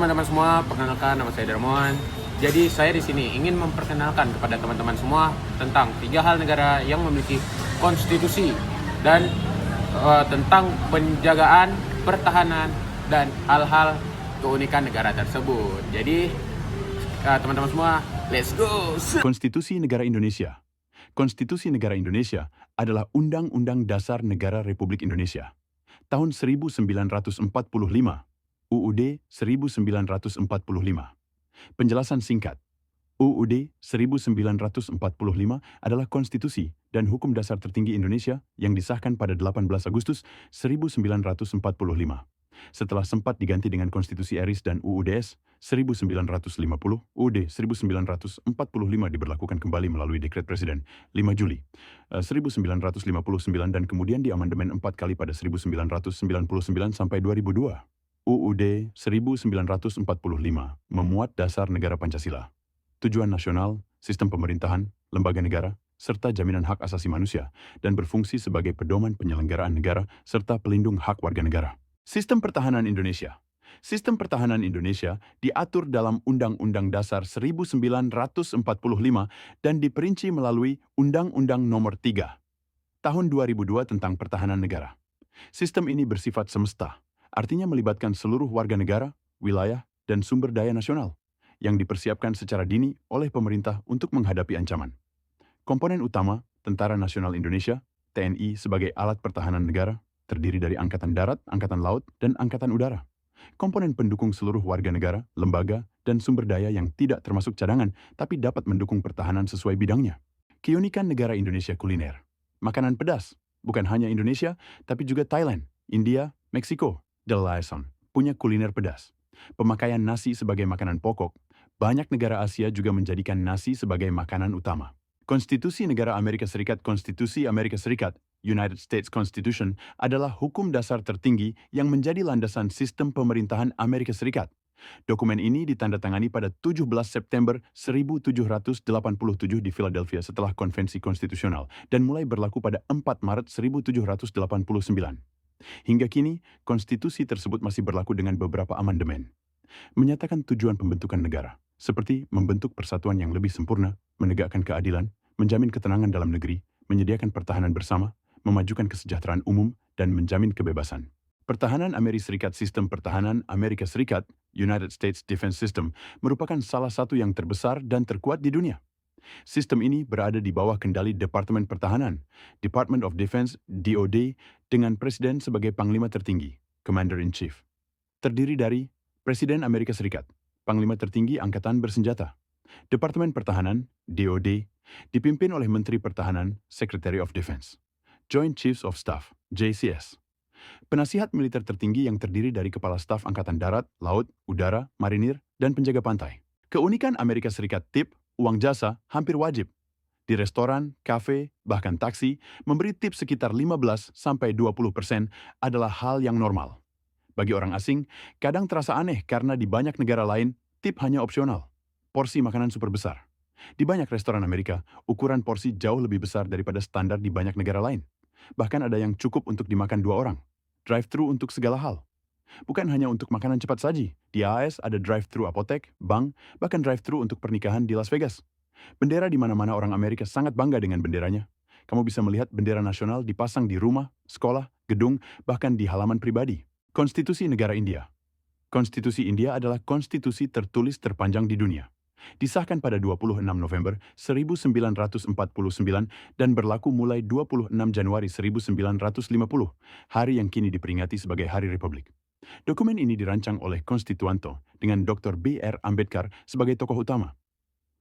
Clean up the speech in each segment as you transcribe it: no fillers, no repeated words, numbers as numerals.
Teman-teman semua, perkenalkan nama saya Darmawan. Jadi saya di sini ingin memperkenalkan kepada teman-teman semua tentang 3 hal negara yang memiliki konstitusi dan tentang penjagaan, pertahanan, dan hal-hal keunikan negara tersebut. Jadi teman-teman semua, let's go! Konstitusi Negara Indonesia. Konstitusi Negara Indonesia adalah Undang-Undang Dasar Negara Republik Indonesia. Tahun 1945, UUD 1945. Penjelasan singkat. UUD 1945 adalah konstitusi dan hukum dasar tertinggi Indonesia yang disahkan pada 18 Agustus 1945. Setelah sempat diganti dengan Konstitusi RIS dan UUDS 1950, UUD 1945 diberlakukan kembali melalui Dekret Presiden 5 Juli 1959 dan kemudian diamandemen 4 kali pada 1999 sampai 2002. UUD 1945 memuat dasar negara Pancasila, tujuan nasional, sistem pemerintahan, lembaga negara, serta jaminan hak asasi manusia, dan berfungsi sebagai pedoman penyelenggaraan negara serta pelindung hak warga negara. Sistem pertahanan Indonesia. Sistem pertahanan Indonesia diatur dalam Undang-Undang Dasar 1945 dan diperinci melalui Undang-Undang Nomor 3 Tahun 2002 tentang Pertahanan Negara. Sistem ini bersifat semesta, artinya melibatkan seluruh warga negara, wilayah, dan sumber daya nasional yang dipersiapkan secara dini oleh pemerintah untuk menghadapi ancaman. Komponen utama, Tentara Nasional Indonesia, TNI sebagai alat pertahanan negara, terdiri dari Angkatan Darat, Angkatan Laut, dan Angkatan Udara. Komponen pendukung seluruh warga negara, lembaga, dan sumber daya yang tidak termasuk cadangan, tapi dapat mendukung pertahanan sesuai bidangnya. Keunikan negara Indonesia kuliner. Makanan pedas, bukan hanya Indonesia, tapi juga Thailand, India, Meksiko, dan Laos punya kuliner pedas. Pemakaian nasi sebagai makanan pokok, banyak negara Asia juga menjadikan nasi sebagai makanan utama. Konstitusi Negara Amerika Serikat Konstitusi Amerika Serikat, United States Constitution, adalah hukum dasar tertinggi yang menjadi landasan sistem pemerintahan Amerika Serikat. Dokumen ini ditandatangani pada 17 September 1787 di Philadelphia setelah konvensi konstitusional dan mulai berlaku pada 4 Maret 1789. Hingga kini, konstitusi tersebut masih berlaku dengan beberapa amandemen. Menyatakan tujuan pembentukan negara, seperti membentuk persatuan yang lebih sempurna, menegakkan keadilan, menjamin ketenangan dalam negeri, menyediakan pertahanan bersama, memajukan kesejahteraan umum, dan menjamin kebebasan. Pertahanan Amerika Serikat Sistem Pertahanan Amerika Serikat, United States Defense System, merupakan salah satu yang terbesar dan terkuat di dunia. Sistem ini berada di bawah kendali Departemen Pertahanan, Department of Defense, DoD, dengan Presiden sebagai Panglima Tertinggi, Commander-in-Chief. Terdiri dari Presiden Amerika Serikat, Panglima Tertinggi Angkatan Bersenjata. Departemen Pertahanan, DoD, dipimpin oleh Menteri Pertahanan, Secretary of Defense. Joint Chiefs of Staff, JCS. Penasihat militer tertinggi yang terdiri dari Kepala Staf Angkatan Darat, Laut, Udara, Marinir, dan penjaga pantai. Keunikan Amerika Serikat tip, uang jasa, hampir wajib. Di restoran, kafe, bahkan taksi, memberi tip sekitar 15-20% adalah hal yang normal. Bagi orang asing, kadang terasa aneh karena di banyak negara lain, tip hanya opsional. Porsi makanan super besar. Di banyak restoran Amerika, ukuran porsi jauh lebih besar daripada standar di banyak negara lain. Bahkan ada yang cukup untuk dimakan 2 orang. Drive-thru untuk segala hal. Bukan hanya untuk makanan cepat saji. Di AS ada drive-thru apotek, bank, bahkan drive-thru untuk pernikahan di Las Vegas. Bendera di mana-mana orang Amerika sangat bangga dengan benderanya. Kamu bisa melihat bendera nasional dipasang di rumah, sekolah, gedung, bahkan di halaman pribadi. Konstitusi Negara India. Konstitusi India adalah konstitusi tertulis terpanjang di dunia. Disahkan pada 26 November 1949 dan berlaku mulai 26 Januari 1950, hari yang kini diperingati sebagai Hari Republik. Dokumen ini dirancang oleh konstituanto dengan Dr. B.R. Ambedkar sebagai tokoh utama.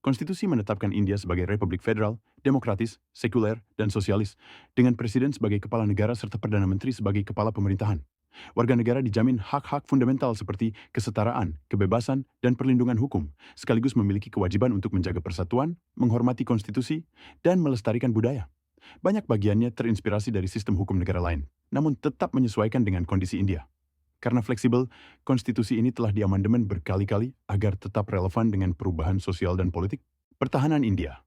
Konstitusi menetapkan India sebagai Republik Federal, demokratis, sekuler, dan sosialis, dengan presiden sebagai kepala negara serta Perdana Menteri sebagai kepala pemerintahan. Warga negara dijamin hak-hak fundamental seperti kesetaraan, kebebasan, dan perlindungan hukum, sekaligus memiliki kewajiban untuk menjaga persatuan, menghormati konstitusi, dan melestarikan budaya. Banyak bagiannya terinspirasi dari sistem hukum negara lain, namun tetap menyesuaikan dengan kondisi India. Karena fleksibel, konstitusi ini telah diamandemen berkali-kali agar tetap relevan dengan perubahan sosial dan politik. Pertahanan India.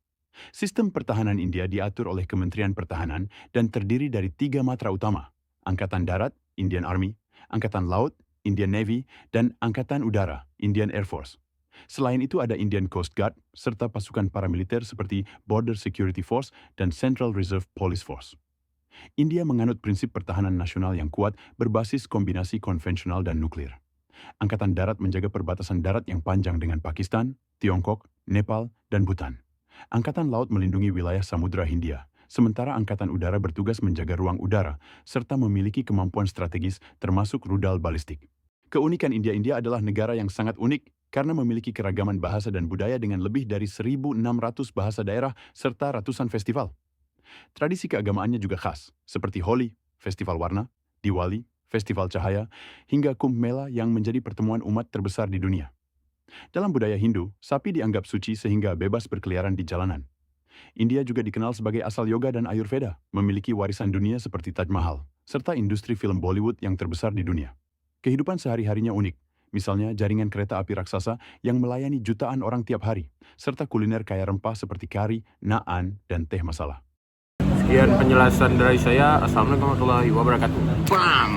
Sistem pertahanan India diatur oleh Kementerian Pertahanan dan terdiri dari 3 matra utama, Angkatan Darat, Indian Army, Angkatan Laut, Indian Navy, dan Angkatan Udara, Indian Air Force. Selain itu ada Indian Coast Guard, serta pasukan paramiliter seperti Border Security Force dan Central Reserve Police Force. India menganut prinsip pertahanan nasional yang kuat berbasis kombinasi konvensional dan nuklir. Angkatan Darat menjaga perbatasan darat yang panjang dengan Pakistan, Tiongkok, Nepal, dan Bhutan. Angkatan Laut melindungi wilayah Samudra Hindia, sementara Angkatan Udara bertugas menjaga ruang udara, serta memiliki kemampuan strategis termasuk rudal balistik. Keunikan India adalah negara yang sangat unik karena memiliki keragaman bahasa dan budaya dengan lebih dari 1.600 bahasa daerah serta ratusan festival. Tradisi keagamaannya juga khas, seperti Holi, Festival Warna, Diwali, Festival Cahaya, hingga Kumbh Mela yang menjadi pertemuan umat terbesar di dunia. Dalam budaya Hindu, sapi dianggap suci sehingga bebas berkeliaran di jalanan. India juga dikenal sebagai asal yoga dan Ayurveda, memiliki warisan dunia seperti Taj Mahal, serta industri film Bollywood yang terbesar di dunia. Kehidupan sehari-harinya unik, misalnya jaringan kereta api raksasa yang melayani jutaan orang tiap hari, serta kuliner kaya rempah seperti kari, naan, dan teh masala. Sekian penjelasan dari saya. Assalamualaikum warahmatullahi wabarakatuh. Bang!